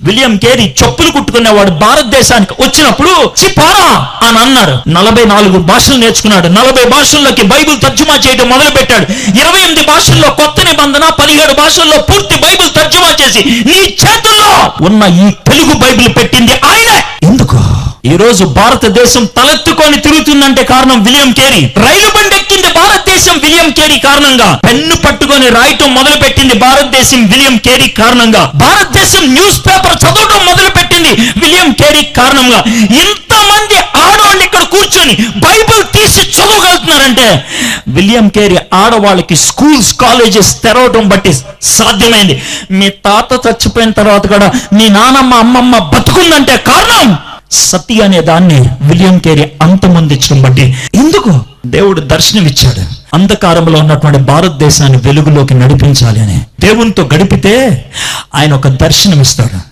William Carey చెప్పులు కుట్టుకునేవాడు భారతదేశానికి వచ్చినప్పుడు చిపారా అని అన్నారు. 44 భాషలు నేర్చుకున్నాడు. 40 భాషల్లోకి బైబిల్ తర్జుమా చేయడం మొదలు పెట్టాడు. 28 భాషల్లో కొత్త నిబంధన, 17 భాషల్లో పూర్తి బైబిల్ తర్జుమా చేసి నీ చేతుల్లో ఉన్న ఈ తెలుగు బైబిల్ పెట్టింది ఆయనే. ఎందుకు ఈ రోజు భారతదేశం తలెత్తుకొని తిరుగుతుందంటే కారణం విలియం కేరీ. రైలు బండి ఎక్కింది భారతదేశం విలియం కేరీ కారణంగా. పెన్ను పట్టుకొని రాయటం మొదలు పెట్టింది భారతదేశం విలియం కేరీ కారణంగా. భారతదేశం న్యూస్ పేపర్ చదవడం మొదలు పెట్టింది విలియం కేరీ కారణంగా. ఇంతమంది ఆడవాళ్ళు ఇక్కడ కూర్చొని బైబిల్ తీసి చదవగలుగుతున్నారంటే విలియం కేరీ ఆడవాళ్ళకి స్కూల్స్, కాలేజెస్ తెరవడం బట్టి సాధ్యమైంది. మీ తాత చచ్చిపోయిన తర్వాత కూడా మీ నానమ్మ, అమ్మమ్మ బతుకుందంటే కారణం సతి అనే దాన్ని విలియం కేరీ అంతమొందించడం బట్టి. ఎందుకు దేవుడు దర్శనం ఇచ్చాడు? అంధకారంలో ఉన్నటువంటి భారతదేశాన్ని వెలుగులోకి నడిపించాలి అని. దేవునితో గడిపితే ఆయన ఒక దర్శనం ఇస్తాడు.